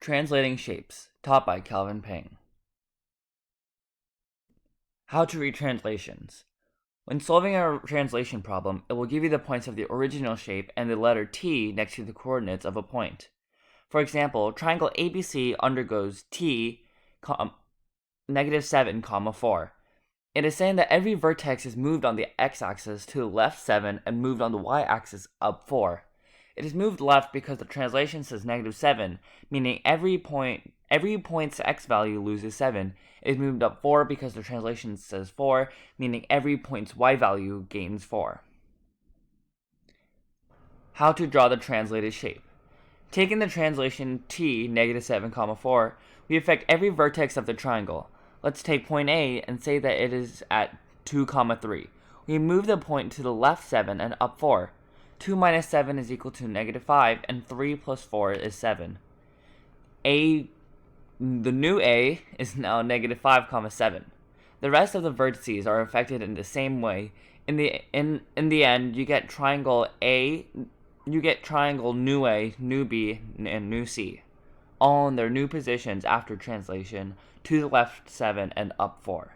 Translating Shapes, taught by Calvin Pang. How to read translations. When solving a translation problem, it will give you the points of the original shape and the letter T next to the coordinates of a point. For example, triangle ABC undergoes T, -7, 4. It is saying that every vertex is moved on the x-axis to the left 7 and moved on the y-axis up 4. It is moved left because the translation says -7, meaning every point's x value loses 7. It is moved up 4 because the translation says 4, meaning every point's y value gains 4. How to draw the translated shape. Taking the translation T, -7, 4, we affect every vertex of the triangle. Let's take point A and say that it is at 2, 3. We move the point to the left 7 and up 4. 2 minus 7 is equal to -5, and 3 plus 4 is 7. The new A is now -5, 7. The rest of the vertices are affected in the same way. In the end, you get triangle new A, new B, and new C, all in their new positions after translation, to the left 7 and up 4.